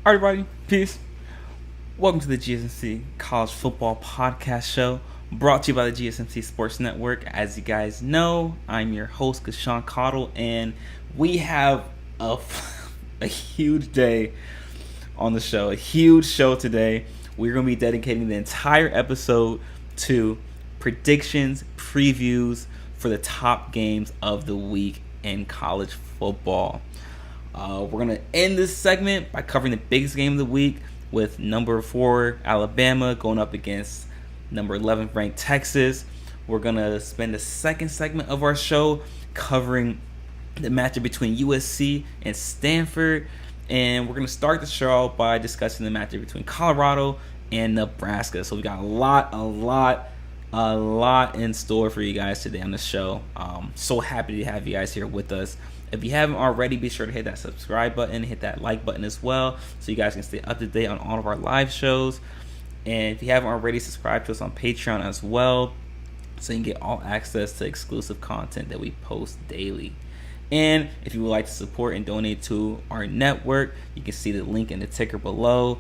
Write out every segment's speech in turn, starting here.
All right, everybody, peace. Welcome to the GSMC College Football Podcast Show, brought to you by the GSMC Sports Network. As you guys know, I'm your host, Casuan Cottle, and we have a huge day on the show. A huge show today. We're going to be dedicating the entire episode to predictions, previews for the top games of the week in college football. We're going to end this segment by covering the biggest game of the week with number 4 Alabama going up against number 11 ranked Texas. We're going to spend the second segment of our show covering the matchup between USC and Stanford. And we're going to start the show by discussing the matchup between Colorado and Nebraska. So we got a lot in store for you guys today on the show. So happy to have you guys here with us. If you haven't already, be sure to hit that subscribe button, hit that like button as well, so you guys can stay up to date on all of our live shows. And if you haven't already, subscribe to us on Patreon as well, so you can get all access to exclusive content that we post daily. And if you would like to support and donate to our network, you can see the link in the ticker below.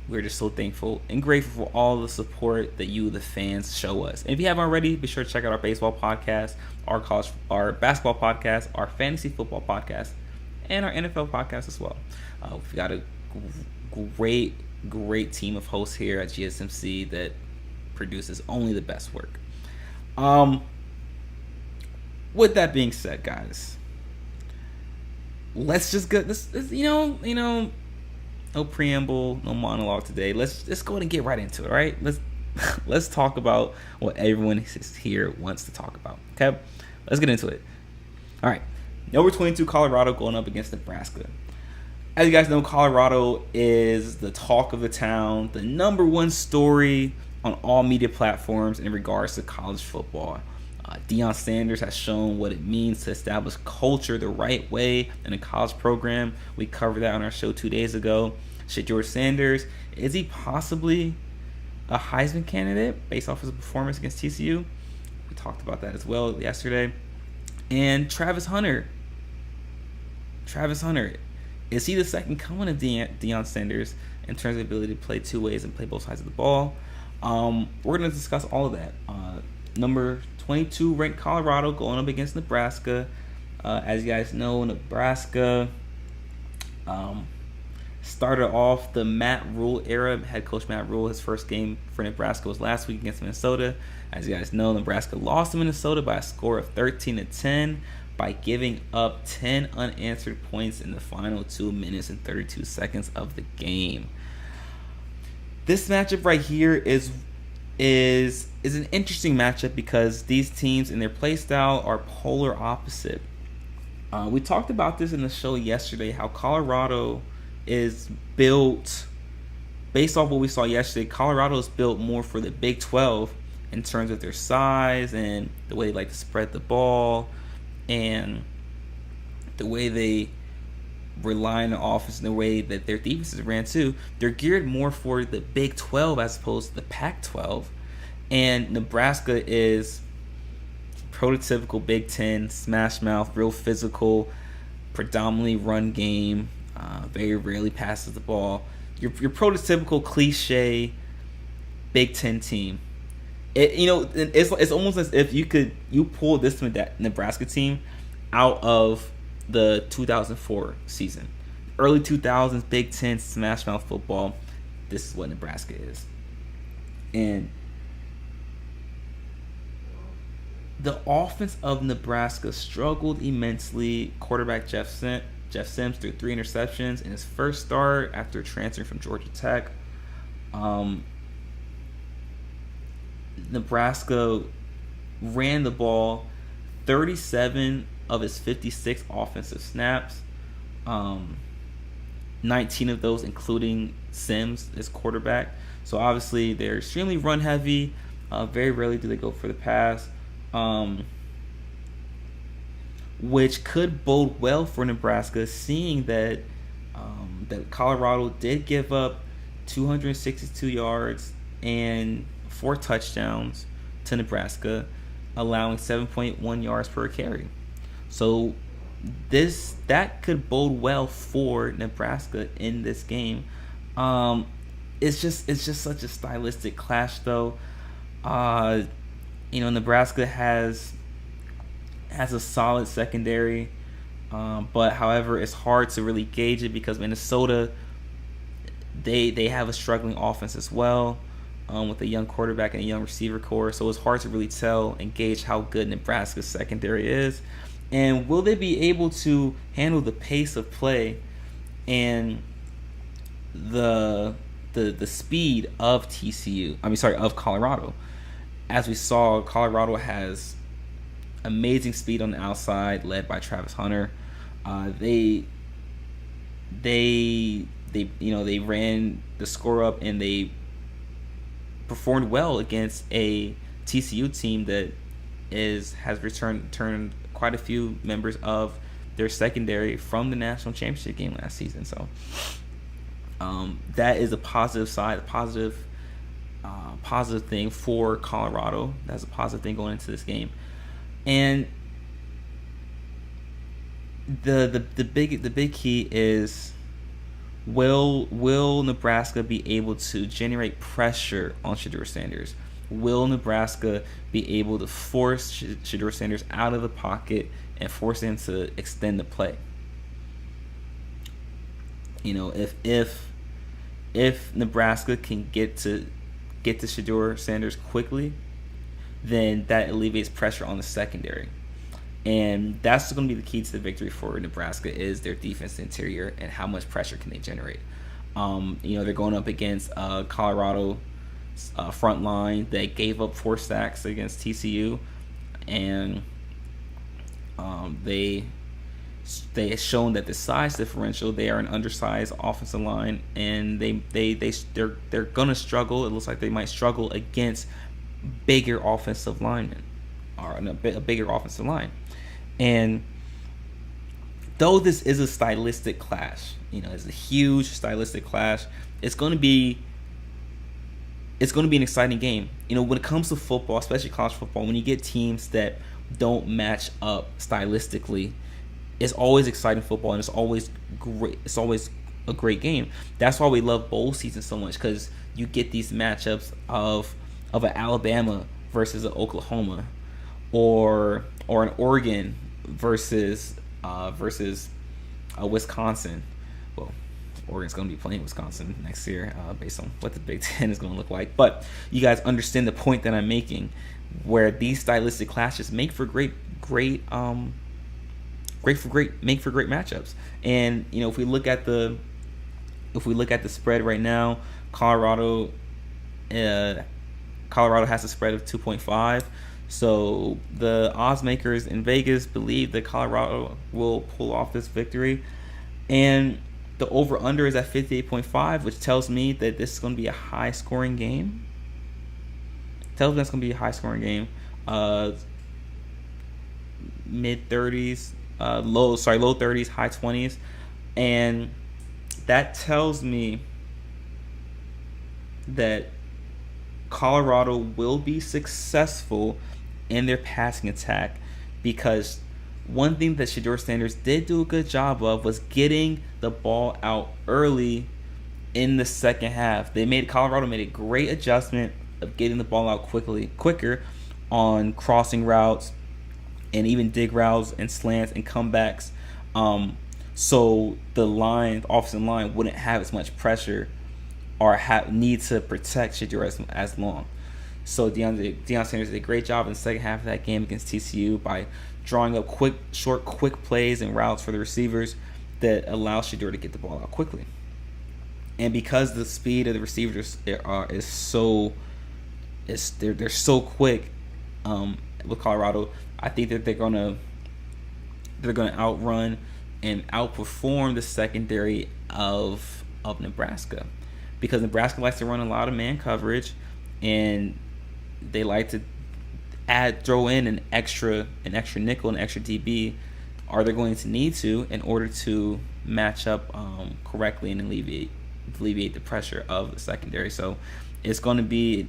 We're just so thankful and grateful for all the support that you, the fans, show us. And if you haven't already, be sure to check out our baseball podcast, our basketball podcast, our fantasy football podcast, and our NFL podcast as well. We've got a great team of hosts here at GSMC that produces only the best work. With that being said, guys, let's just go. This no preamble, no monologue today. Let's go ahead and get right into it, right? Let's talk about what everyone here wants to talk about. Okay, let's get into it. All right, number 22 Colorado going up against Nebraska. As you guys know, Colorado is the talk of the town, the number one story on all media platforms in regards to college football. Deion Sanders has shown what it means to establish culture the right way in a college program. We covered that on our show 2 days ago. Should George Sanders, is he possibly a Heisman candidate based off his performance against TCU? We talked about that as well yesterday. And Travis Hunter, is he the second coming of Deion Sanders in terms of ability to play two ways and play both sides of the ball? We're going to discuss all of that. Number 22 ranked Colorado going up against Nebraska. As you guys know, Nebraska started off the Matt Rule era. Head coach Matt Rule, his first game for Nebraska was last week against Minnesota. As you guys know, Nebraska lost to Minnesota by a score of 13-10 by giving up 10 unanswered points in the final 2 minutes and 32 seconds of the game. This matchup right here is an interesting matchup because these teams and their play style are polar opposite. We talked about this in the show yesterday, how Colorado is built, based off what we saw yesterday, Colorado is built more for the Big 12 in terms of their size and the way they like to spread the ball and the way they rely on the offense and the way that their defenses ran too. They're geared more for the Big 12 as opposed to the Pac-12. And Nebraska is prototypical Big 10, smash mouth, real physical, predominantly run game, very rarely passes the ball. Your prototypical cliche Big 10 team. It's almost as if you pull this Nebraska team out of the 2004 season. Early 2000s, Big 10, smash mouth football. This is what Nebraska is. And the offense of Nebraska struggled immensely. Quarterback Jeff Sims threw 3 interceptions in his first start after transferring from Georgia Tech. Nebraska ran the ball 37 of his 56 offensive snaps. 19 of those including Sims as quarterback. So obviously they're extremely run heavy. Very rarely do they go for the pass. Which could bode well for Nebraska, seeing that that Colorado did give up 262 yards and 4 touchdowns to Nebraska, allowing 7.1 yards per carry. So that could bode well for Nebraska in this game. It's just such a stylistic clash, though. Nebraska has a solid secondary, but however, it's hard to really gauge it because Minnesota, they have a struggling offense as well, with a young quarterback and a young receiver core. So it's hard to really tell and gauge how good Nebraska's secondary is, and will they be able to handle the pace of play and the speed of of Colorado. As we saw, Colorado has amazing speed on the outside, led by Travis Hunter. They ran the score up and they performed well against a TCU team that has returned quite a few members of their secondary from the national championship game last season. So that is a positive side, positive thing for Colorado. That's a positive thing going into this game. And the big key is, will Nebraska be able to generate pressure on Shedeur Sanders? Will Nebraska be able to force Shedeur Sanders out of the pocket and force him to extend the play? If Nebraska can get to Shedeur Sanders quickly, then that alleviates pressure on the secondary. And that's going to be the key to the victory for Nebraska, is their defense interior and how much pressure can they generate. They're going up against Colorado front line that gave up 4 sacks against TCU, and they have shown that the size differential, they are an undersized offensive line, and they're gonna struggle. It looks like they might struggle against bigger offensive linemen, or a bigger offensive line. And though this is a stylistic clash, it's a huge stylistic clash, it's going to be an exciting game. When it comes to football, especially college football, when you get teams that don't match up stylistically, it's always exciting football, and it's always great. It's always a great game. That's why we love bowl season so much, because you get these matchups of an Alabama versus an Oklahoma, or an Oregon versus Wisconsin. Well, Oregon's going to be playing Wisconsin next year, based on what the Big Ten is going to look like. But you guys understand the point that I'm making, where these stylistic clashes make for great matchups. And if we look at the spread right now, Colorado has a spread of 2.5. So the odds makers in Vegas believe that Colorado will pull off this victory, and the over/under is at 58.5, which tells me that this is going to be a high-scoring game. Low 30s, high 20s, and that tells me that Colorado will be successful in their passing attack, because one thing that Shedeur Sanders did do a good job of was getting the ball out early in the second half. Colorado made a great adjustment of getting the ball out quicker on crossing routes and even dig routes and slants and comebacks. So the offensive line wouldn't have as much pressure or need to protect Shedeur as long. So Deion Sanders did a great job in the second half of that game against TCU by drawing up quick plays and routes for the receivers that allow Shedeur to get the ball out quickly. And because the speed of the receivers is so quick with Colorado, I think that they're gonna outrun and outperform the secondary of Nebraska, because Nebraska likes to run a lot of man coverage, and they like to throw in an extra nickel, an extra DB, are they going to need to, in order to match up correctly and alleviate the pressure of the secondary. So it's going to be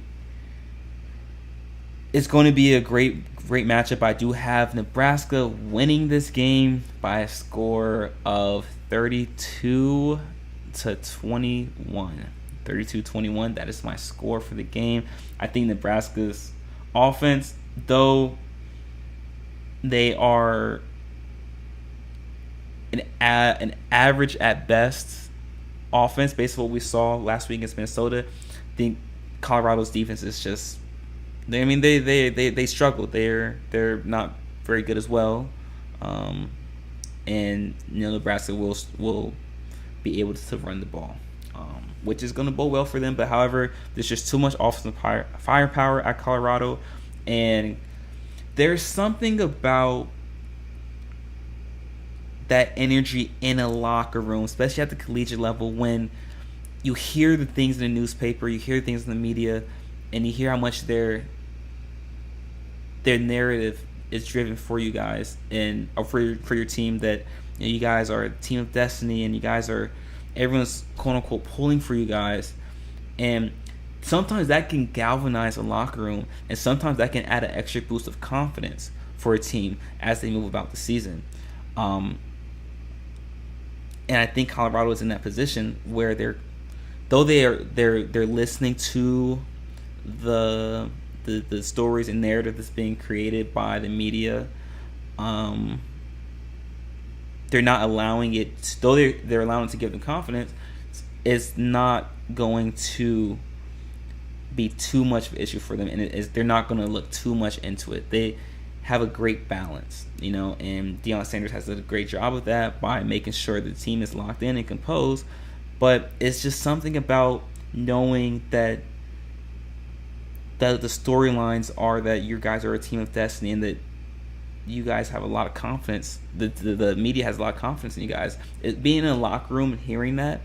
It's going to be a great matchup. I do have Nebraska winning this game by a score of 32-21. 32-21. That is my score for the game. I think Nebraska's offense, though they are an average at best offense based on what we saw last week against Minnesota, I think Colorado's defense is just, they struggle. They're not very good as well, and Nebraska will be able to run the ball, which is going to bode well for them. But however, there's just too much offensive firepower at Colorado, and there's something about that energy in a locker room, especially at the collegiate level, when you hear the things in the newspaper, you hear things in the media, and you hear how much their narrative is driven for you guys and for your team, that you guys are a team of destiny and everyone's quote unquote pulling for you guys. And sometimes that can galvanize a locker room, and sometimes that can add an extra boost of confidence for a team as they move about the season. And I think Colorado is in that position where they're listening to the stories and narrative that's being created by the media. They're not allowing it, though they're allowing it to give them confidence. It's not going to be too much of an issue for them, and they're not going to look too much into it. They have a great balance, and Deion Sanders has done a great job of that by making sure the team is locked in and composed. But it's just something about knowing that the storylines are that you guys are a team of destiny, and that you guys have a lot of confidence. The media has a lot of confidence in you guys. Being in a locker room and hearing that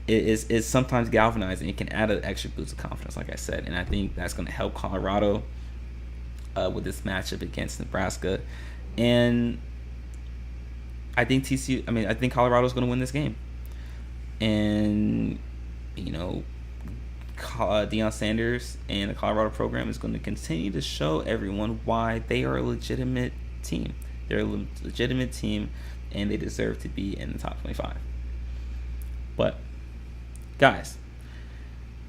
is sometimes galvanizing. It can add an extra boost of confidence, like I said, and I think that's going to help Colorado with this matchup against Nebraska. And I think I think Colorado's going to win this game. And Deion Sanders and the Colorado program is going to continue to show everyone why they are a legitimate team. They're a legitimate team, and they deserve to be in the top 25. But guys,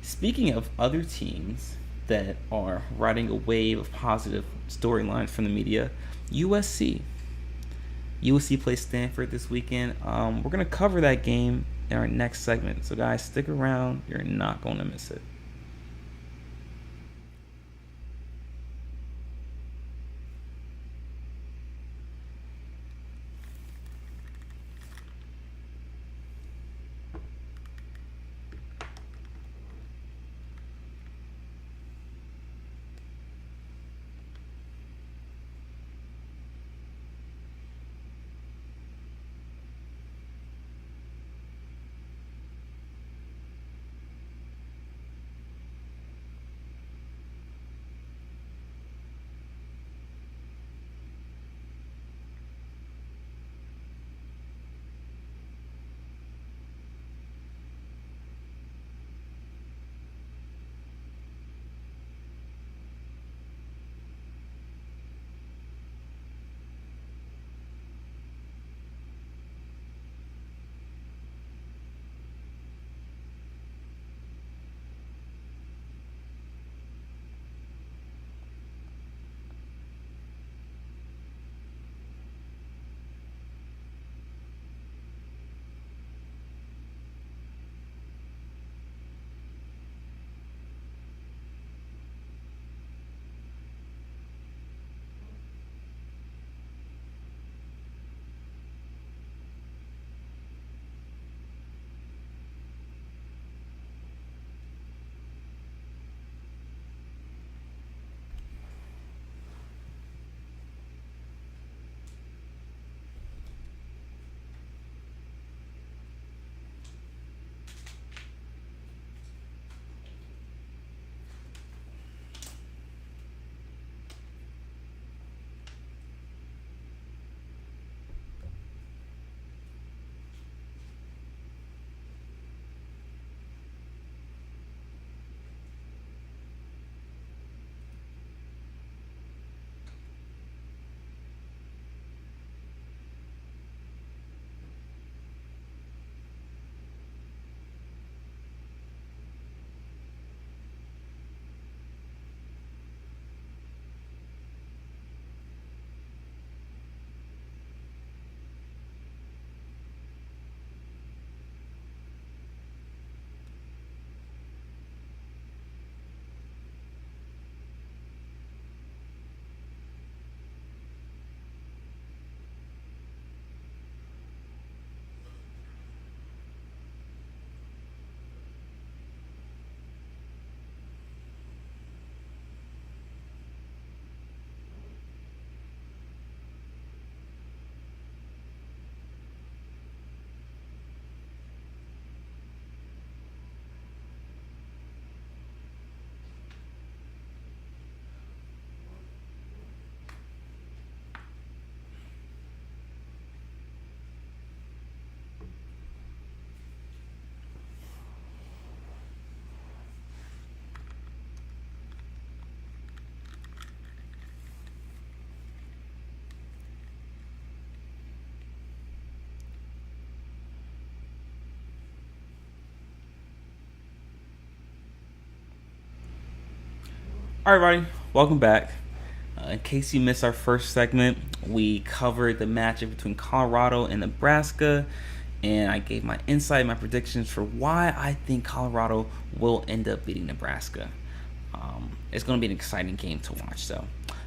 speaking of other teams that are riding a wave of positive storylines from the media, USC plays Stanford this weekend. We're going to cover that game in our next segment. So guys, stick around. You're not going to miss it. All right, everybody, welcome back. In case you missed our first segment, we covered the matchup between Colorado and Nebraska, and I gave my insight, my predictions for why I think Colorado will end up beating Nebraska. It's going to be an exciting game to watch. So,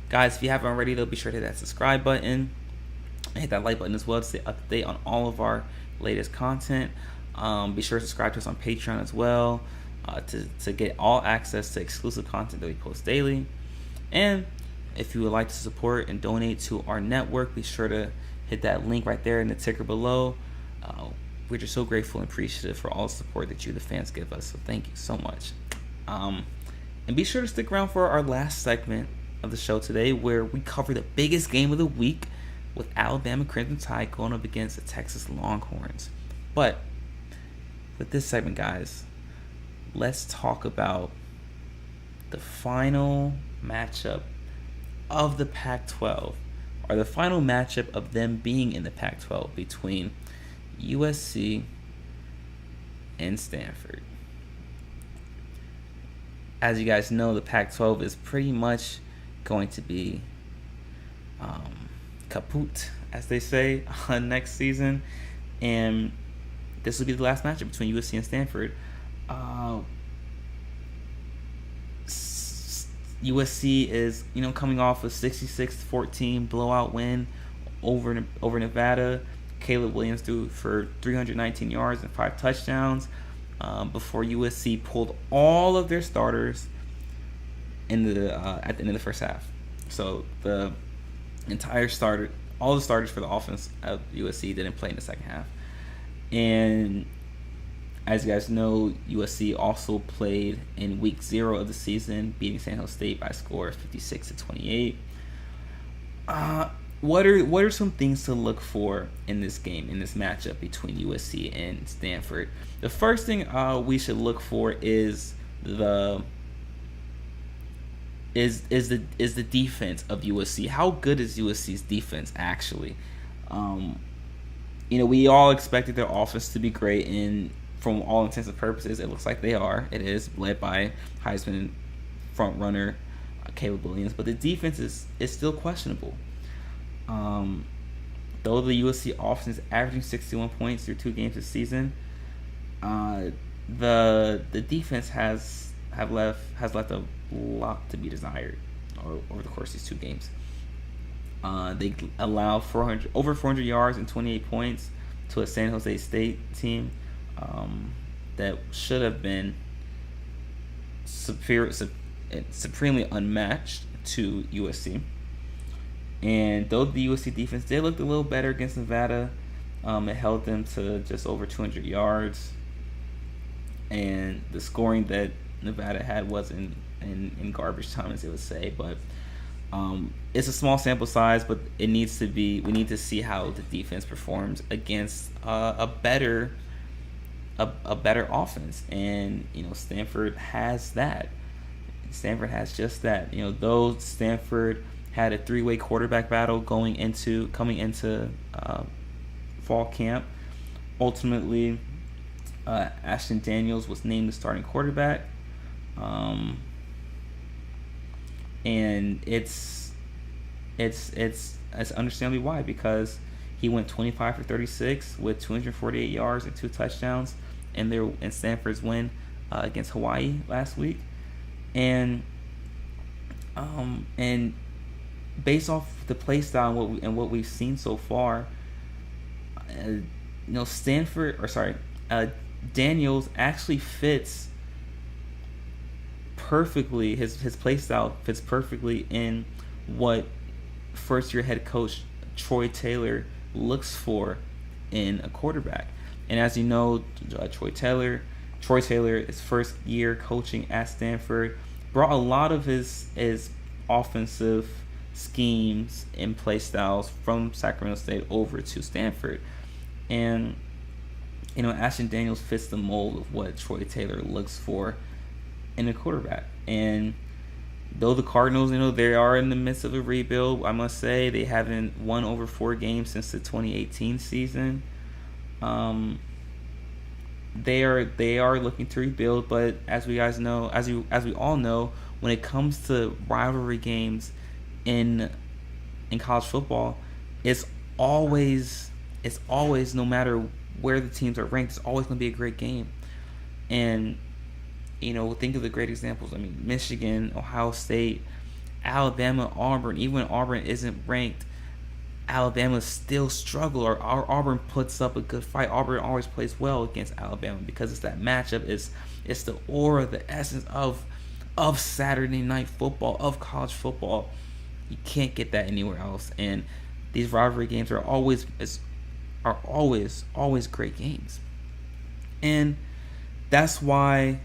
guys, if you haven't already, be sure to hit that subscribe button and hit that like button as well to stay up to date on all of our latest content. Be sure to subscribe to us on Patreon as well to get all access to exclusive content that we post daily. And if you would like to support and donate to our network, be sure to hit that link right there in the ticker below. We're just so grateful and appreciative for all the support that you, the fans, give us. So thank you so much. And be sure to stick around for our last segment of the show today, where we cover the biggest game of the week with Alabama Crimson Tide going up against the Texas Longhorns. But with this segment, guys, let's talk about the final matchup of the Pac-12, or the final matchup of them being in the Pac-12 between USC and Stanford. As you guys know, the Pac-12 is pretty much going to be kaput, as they say, next season, and this will be the last matchup between USC and Stanford. USC is, coming off a 66-14 blowout win over Nevada. Caleb Williams threw for 319 yards and 5 touchdowns before USC pulled all of their starters at the end of the first half. So the all the starters for the offense of USC didn't play in the second half. And as you guys know, USC also played in week 0 of the season, beating San Jose State by a score of 56-28. What are some things to look for in this game, in this matchup between USC and Stanford? The first thing we should look for is the defense of USC. How good is USC's defense actually? We all expected their offense to be great, and from all intents and purposes, it looks like they are. It is led by Heisman front runner Caleb Williams, but the defense is still questionable. Though the USC offense is averaging 61 points through 2 games this season, the defense has left a lot to be desired over the course of these 2 games. They allowed over 400 yards and 28 points to a San Jose State team that should have been supremely unmatched to USC. And though the USC defense did look a little better against Nevada, it held them to just over 200 yards. And the scoring that Nevada had wasn't in garbage time, as they would say. But it's a small sample size, but we need to see how the defense performs against a better offense. And Stanford has that. Stanford has just that. Though Stanford had a 3-way quarterback battle coming into fall camp, ultimately Ashton Daniels was named the starting quarterback, and it's understandably why, because he went 25 for 36 with 248 yards and 2 touchdowns in Stanford's win against Hawaii last week, and based off the play style and what we've seen so far, Daniels actually fits perfectly. His play style fits perfectly in what first-year head coach Troy Taylor looks for in a quarterback. And as you know, Troy Taylor, his first year coaching at Stanford, brought a lot of his offensive schemes and play styles from Sacramento State over to Stanford. And Ashton Daniels fits the mold of what Troy Taylor looks for in a quarterback. And though the Cardinals, they are in the midst of a rebuild, I must say they haven't won over 4 games since the 2018 season. They are looking to rebuild, but as we guys know, as we all know, when it comes to rivalry games in college football, it's always no matter where the teams are ranked, it's always going to be a great game. And think of the great examples. I mean, Michigan, Ohio State, Alabama, Auburn. Even when Auburn isn't ranked, Alabama still struggle, or Auburn puts up a good fight. Auburn always plays well against Alabama because it's that matchup. It's the aura, the essence of Saturday night football, of college football. You can't get that anywhere else. And these rivalry games are always great games. And that's why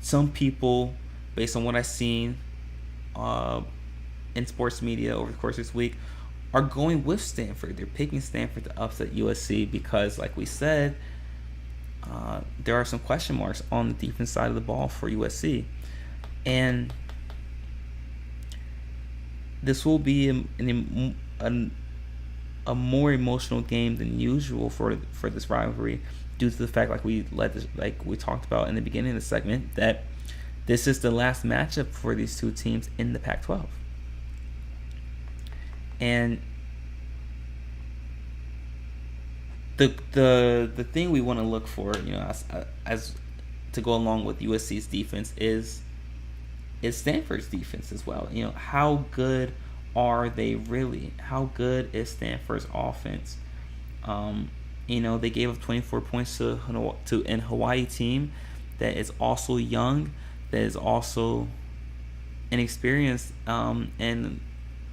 some people, based on what I've seen in sports media over the course of this week, are going with Stanford. They're picking Stanford to upset USC because, like we said, there are some question marks on the defense side of the ball for USC. And this will be a more emotional game than usual for this rivalry, due to the fact, like we talked about in the beginning of the segment, that this is the last matchup for these two teams in the Pac-12. And the thing we want to look for, as to go along with USC's defense is Stanford's defense as well. How good are they really? How good is Stanford's offense? They gave up 24 points to an Hawaii team that is also young, that is also inexperienced, and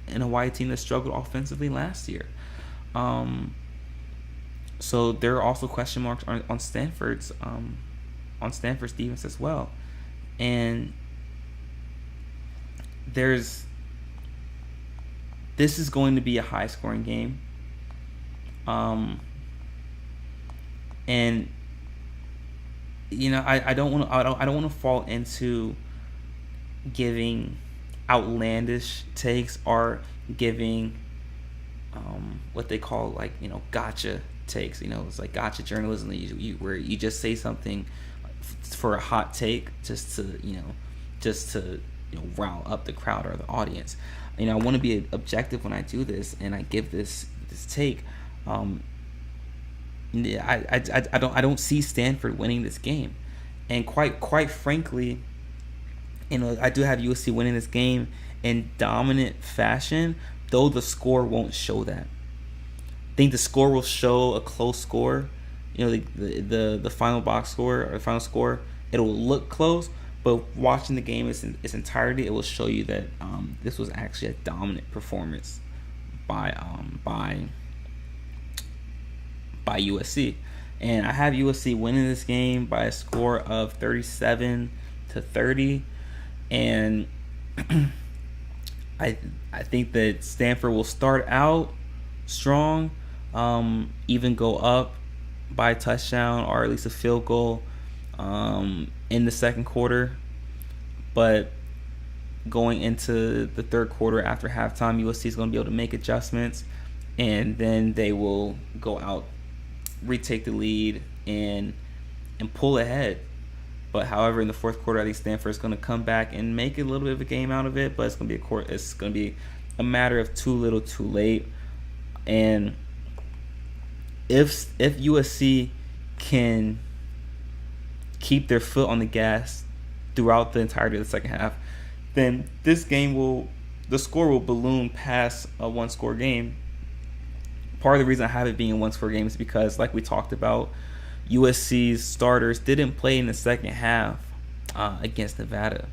a Hawaii team that struggled offensively last year. So there are also question marks on Stanford's defense as well, and this is going to be a high scoring game. And I don't want to fall into giving outlandish takes or giving what they call gotcha takes. It's like gotcha journalism, where you just say something for a hot take just to rile up the crowd or the audience. I want to be objective when I do this, and I give this take. I don't see Stanford winning this game, and quite frankly, I do have USC winning this game in dominant fashion, though the score won't show that. I think the score will show a close score. The final box score or the final score, it'll look close, but watching the game in its entirety, it will show you that this was actually a dominant performance by USC. And I have USC winning this game by a score of 37-30. And I think that Stanford will start out strong, even go up by a touchdown or at least a field goal in the second quarter. But going into the third quarter after halftime, USC is going to be able to make adjustments, and then they will go out, retake the lead, and pull ahead. But however, in the fourth quarter, I think Stanford is going to come back and make a little bit of a game out of it. But it's going to be a matter of too little, too late. And if USC can keep their foot on the gas throughout the entirety of the second half, then this game the score will balloon past a one-score game. Part of the reason I have it being a one-score game is because, like we talked about, USC's starters didn't play in the second half against Nevada.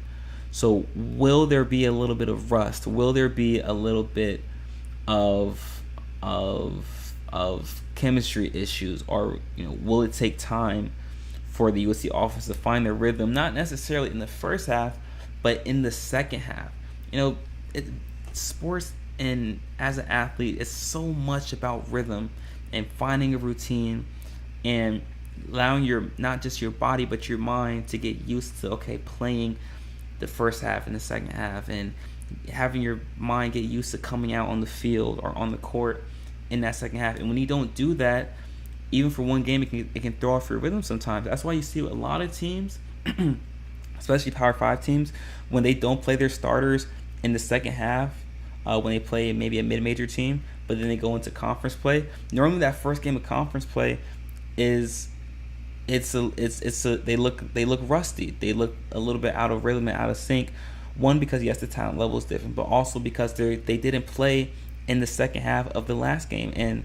So will there be a little bit of rust? Will there be a little bit of chemistry issues, or will it take time for the USC offense to find their rhythm? Not necessarily in the first half, but in the second half. Sports, and as an athlete, it's so much about rhythm and finding a routine and allowing not just your body but your mind to get used to playing the first half and the second half, and having your mind get used to coming out on the field or on the court in that second half. And when you don't do that, even for one game, it can throw off your rhythm sometimes. That's why you see a lot of teams especially Power 5 teams, when they don't play their starters in the second half, when they play maybe a mid-major team, but then they go into conference play. Normally, that first game of conference play is they look rusty. They look a little bit out of rhythm and out of sync. One, because yes, the talent level is different, but also because they didn't play in the second half of the last game. And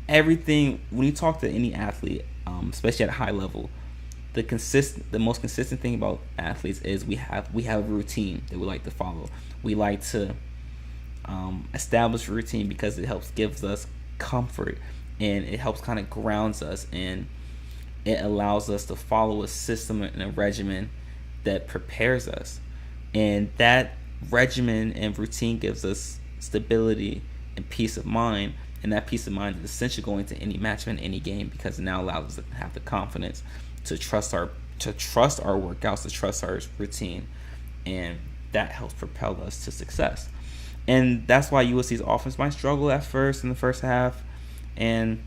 everything, when you talk to any athlete, especially at a high level, the most consistent thing about athletes is we have a routine that we like to follow. We like to establish a routine because it gives us comfort, and it helps kind of grounds us, and it allows us to follow a system and a regimen that prepares us. And that regimen and routine gives us stability and peace of mind. And that peace of mind is essential going into any match in any game, because it now allows us to have the confidence to trust our workouts, to trust our routine, and that helps propel us to success. And that's why USC's offense might struggle at first in the first half, and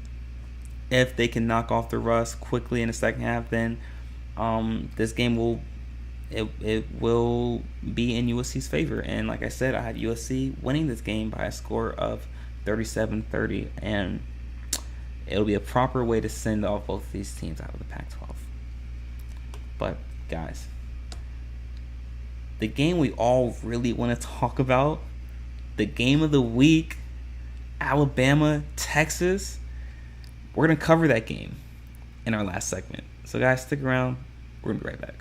if they can knock off the rust quickly in the second half, then this game will be in USC's favor. And like I said, I had USC winning this game by a score of 37-30, and it'll be a proper way to send off both of these teams out of the Pac-12. But guys, the game we all really want to talk about, the game of the week, Alabama, Texas, we're going to cover that game in our last segment. So guys, stick around. We're going to be right back.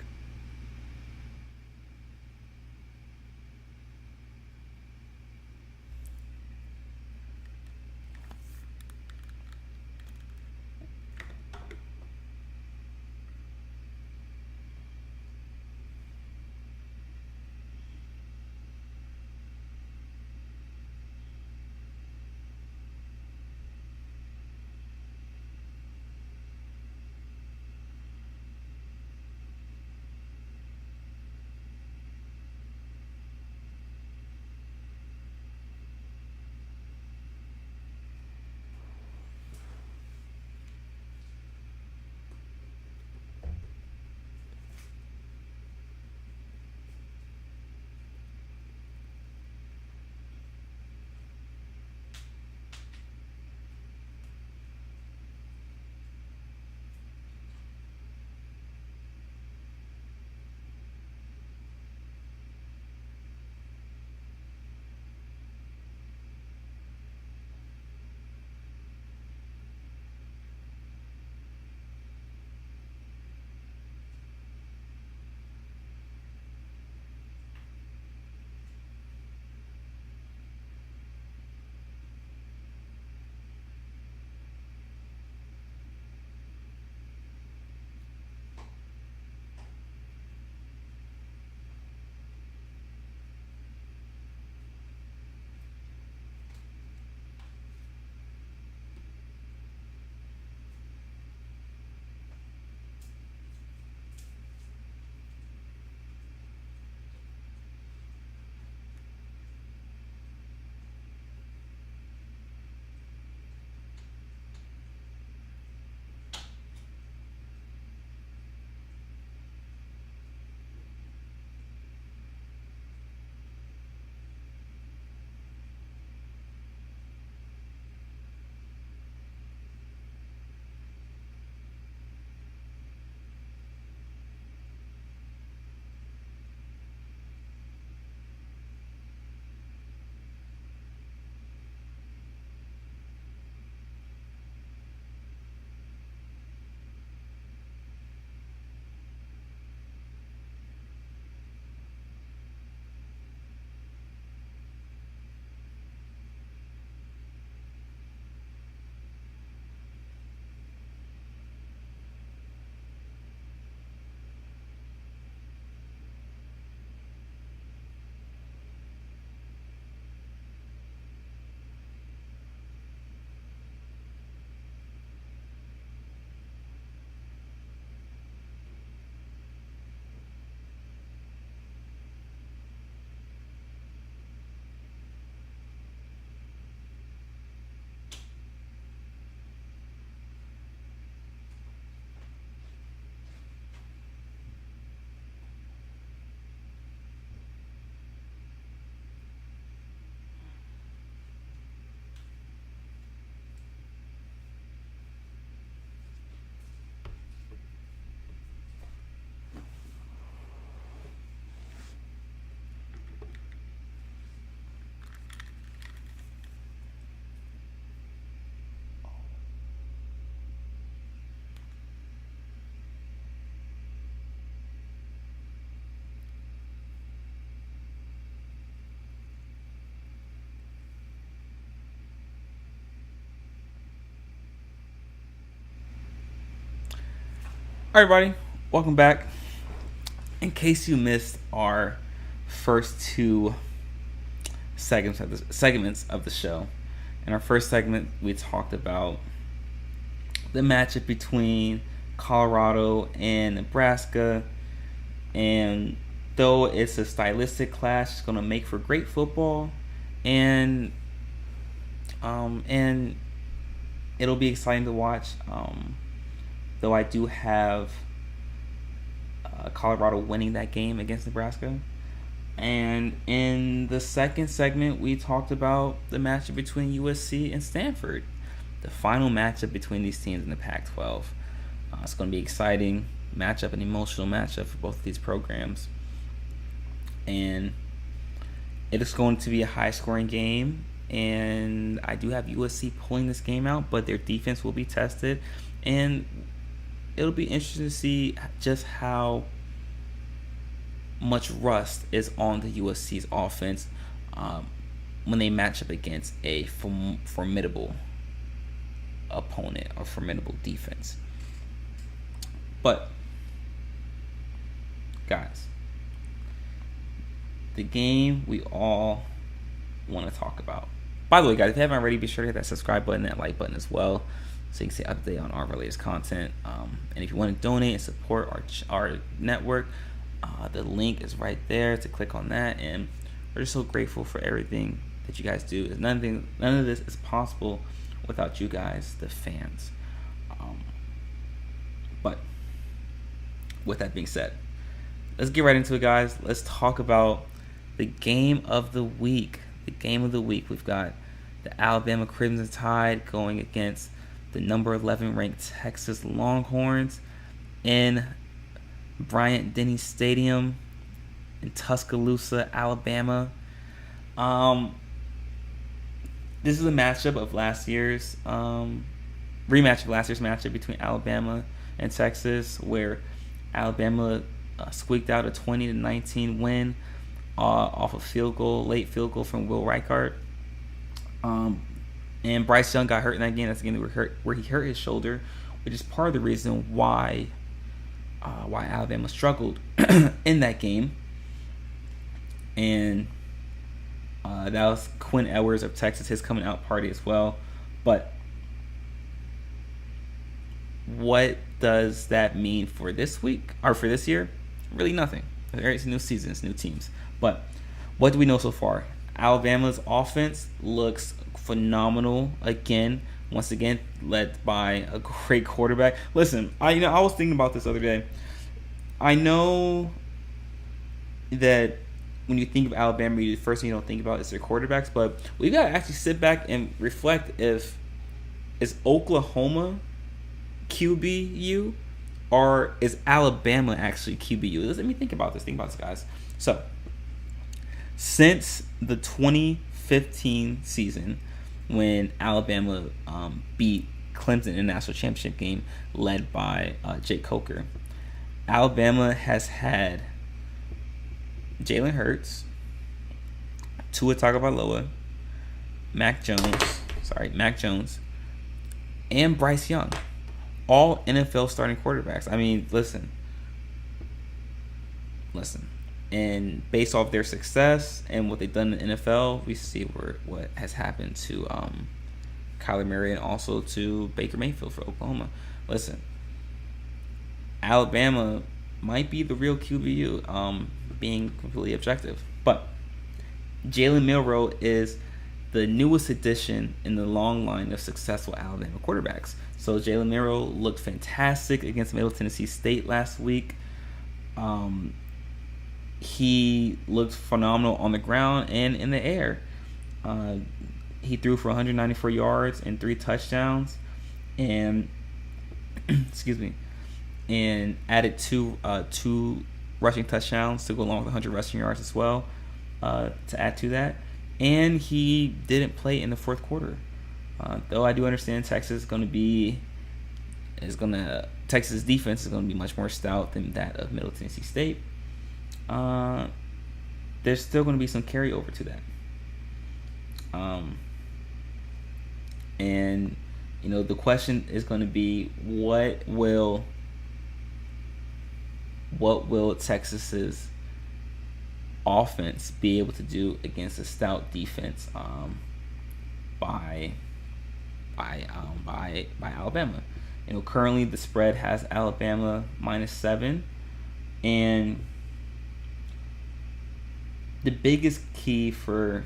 All right, everybody, welcome back. In case you missed our first two segments of the show, in our first segment, we talked about the matchup between Colorado and Nebraska, and though it's a stylistic clash, it's going to make for great football, and it'll be exciting to watch. Though I do have Colorado winning that game against Nebraska. And in the second segment, we talked about the matchup between USC and Stanford, the final matchup between these teams in the Pac-12. It's going to be an exciting matchup, an emotional matchup for both of these programs. And it is going to be a high-scoring game. And I do have USC pulling this game out, but their defense will be tested. And it'll be interesting to see just how much rust is on the USC's offense when they match up against a formidable opponent or formidable defense. But, guys, the game we all want to talk about. By the way, guys, if you haven't already, be sure to hit that subscribe button, that like button as well, so you can stay updated on our latest content. And if you want to donate and support our network, the link is right there to click on that. And we're just so grateful for everything that you guys do. None of this is possible without you guys, the fans. But with that being said, let's get right into it, guys. Let's talk about the game of the week. The game of the week. We've got the Alabama Crimson Tide going against the number 11 ranked Texas Longhorns in Bryant-Denny Stadium in Tuscaloosa, Alabama. This is a matchup of last year's rematch of last year's matchup between Alabama and Texas, where Alabama squeaked out a 20-19 win off a late field goal from Will Reichard. And Bryce Young got hurt in that game. That's the game where he hurt his shoulder, which is part of the reason why Alabama struggled in that game. And that was Quinn Ewers of Texas, his coming out party as well. But what does that mean for this week or for this year? Really nothing. It's a new season, it's new teams. But what do we know so far? Alabama's offense looks phenomenal once again led by a great quarterback. Listen, I was thinking about this the other day. I know that when you think of Alabama, the first thing you don't think about is their quarterbacks, but we got to actually sit back and reflect is Oklahoma QBU or is Alabama actually QBU? Let me think about this. Think about this, guys. So, since the 2015 season, when Alabama beat Clemson in the national championship game led by Jake Coker, Alabama has had Jalen Hurts, Tua Tagovailoa, Mac Jones, and Bryce Young, all NFL starting quarterbacks. I mean, listen. And based off their success and what they've done in the NFL, we see what has happened to Kyler Murray and also to Baker Mayfield for Oklahoma. Listen, Alabama might be the real QBU, being completely objective. But Jalen Milroe is the newest addition in the long line of successful Alabama quarterbacks. So Jalen Milroe looked fantastic against Middle Tennessee State last week. He looked phenomenal on the ground and in the air. He threw for 194 yards and 3 touchdowns, and and added two rushing touchdowns to go along with 100 rushing yards as well to add to that. And he didn't play in the fourth quarter, though I do understand Texas Texas defense is going to be much more stout than that of Middle Tennessee State. There's still going to be some carryover to that. And the question is going to be, what will what will Texas's offense be able to do against a stout defense by Alabama? Currently the spread has Alabama -7, and the biggest key for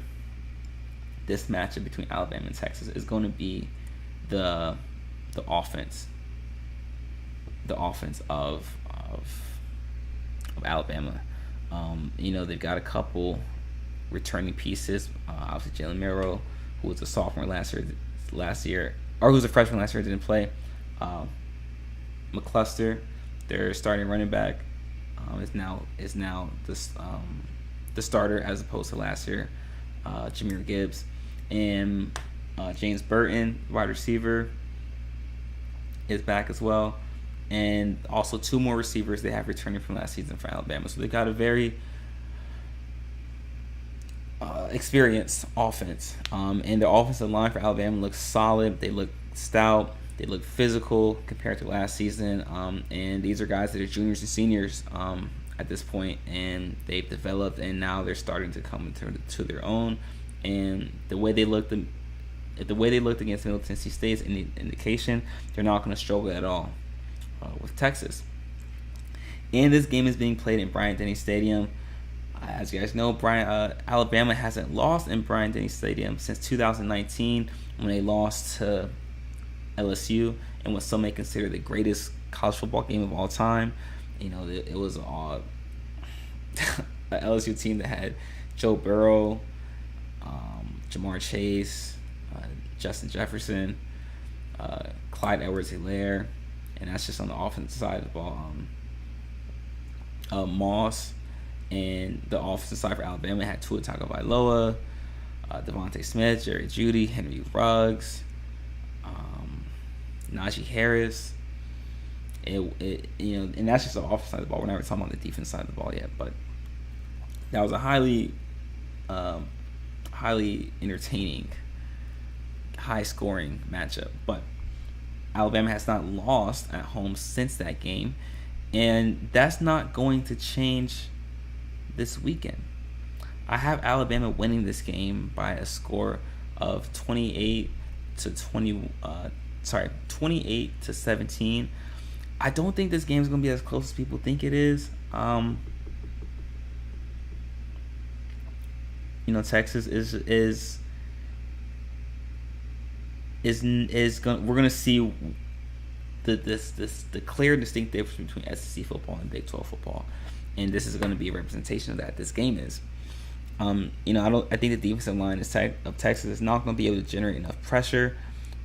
this matchup between Alabama and Texas is going to be the offense of Alabama. They've got a couple returning pieces. Obviously, Jalen Milroe, who was a sophomore last year, or who was a freshman last year, didn't play. McCluster, their starting running back, is now the starter as opposed to last year. Jahmyr Gibbs and James Burton, wide receiver, is back as well. And also 2 more receivers they have returning from last season for Alabama. So they got a very experienced offense. And the offensive line for Alabama looks solid. They look stout. They look physical compared to last season. And these are guys that are juniors and seniors at this point, and they've developed, and now they're starting to come into their own. And the way they looked against Middle Tennessee State is an indication they're not going to struggle at all with Texas. And this game is being played in Bryant-Denny Stadium. As you guys know, Alabama hasn't lost in Bryant-Denny Stadium since 2019 when they lost to LSU and what some may consider the greatest college football game of all time. It was an LSU team that had Joe Burrow, Jamar Chase, Justin Jefferson, Clyde Edwards-Helaire, and that's just on the offensive side of the ball. Moss, and the offensive side for Alabama had Tua Tagovailoa, Devontae Smith, Jerry Jeudy, Henry Ruggs, Najee Harris. And that's just the offensive side of the ball. We're not even talking about the defense side of the ball yet, but that was a highly entertaining, high-scoring matchup. But Alabama has not lost at home since that game, and that's not going to change this weekend. I have Alabama winning this game by a score of 28 to 17. I don't think this game is going to be as close as people think it is. Texas is going. We're going to see the clear, distinct difference between SEC football and Big 12 football, and this is going to be a representation of that. This game is. I think the defensive line of Texas is not going to be able to generate enough pressure,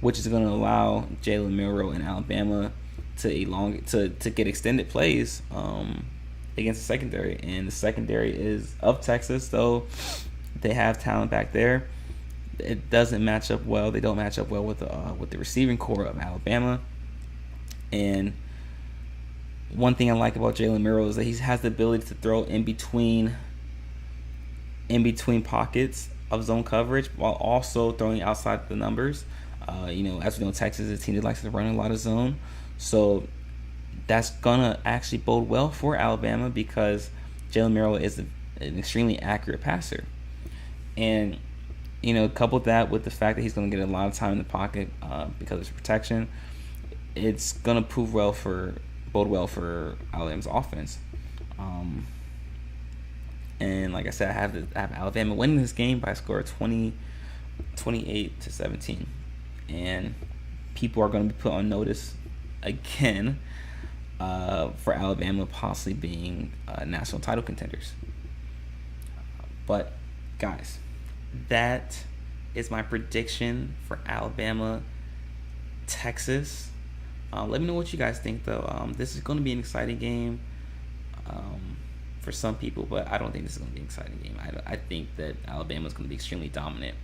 which is going to allow Jalen Milroe and Alabama to get extended plays against the secondary. And the secondary is of Texas, though they have talent back there. It doesn't match up well. They don't match up well with the receiving core of Alabama. And one thing I like about Jalen Milroe is that he has the ability to throw in between pockets of zone coverage while also throwing outside the numbers. As we know, Texas is a team that likes to run a lot of zone. So that's going to actually bode well for Alabama because Jalen Milroe is an extremely accurate passer. And, couple that with the fact that he's going to get a lot of time in the pocket because of his protection, it's going to bode well for Alabama's offense. And like I said, I have Alabama winning this game by a score of 28 to 17. And people are going to be put on notice again for Alabama possibly being national title contenders. But, guys, that is my prediction for Alabama, Texas. Let me know what you guys think, though. This is going to be an exciting game for some people, but I don't think this is going to be an exciting game. I think that Alabama is going to be extremely dominant.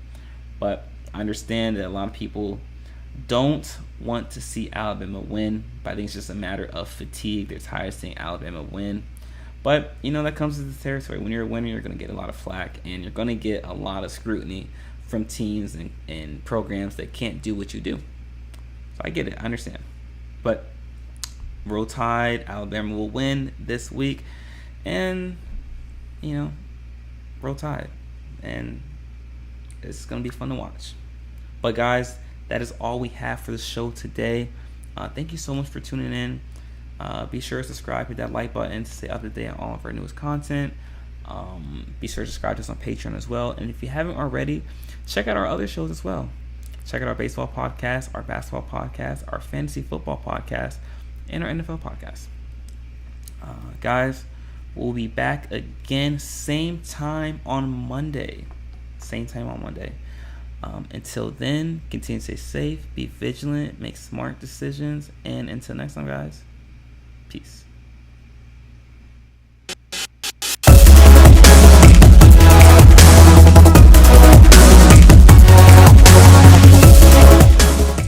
But I understand that a lot of people don't want to see Alabama win, but I think it's just a matter of fatigue. They're tired of seeing Alabama win. But, that comes with the territory. When you're a winner, you're going to get a lot of flack, and you're going to get a lot of scrutiny from teams and programs that can't do what you do. So I get it. I understand. But Roll Tide. Alabama will win this week. And, Roll Tide. And it's going to be fun to watch. But, guys, that is all we have for the show today. Thank you so much for tuning in. Be sure to subscribe, hit that like button to stay up to date on all of our newest content. Be sure to subscribe to us on Patreon as well. And if you haven't already, check out our other shows as well. Check out our baseball podcast, our basketball podcast, our fantasy football podcast, and our NFL podcast. Guys, we'll be back again same time on Monday. Until then, continue to stay safe, be vigilant, make smart decisions, and until next time, guys, peace.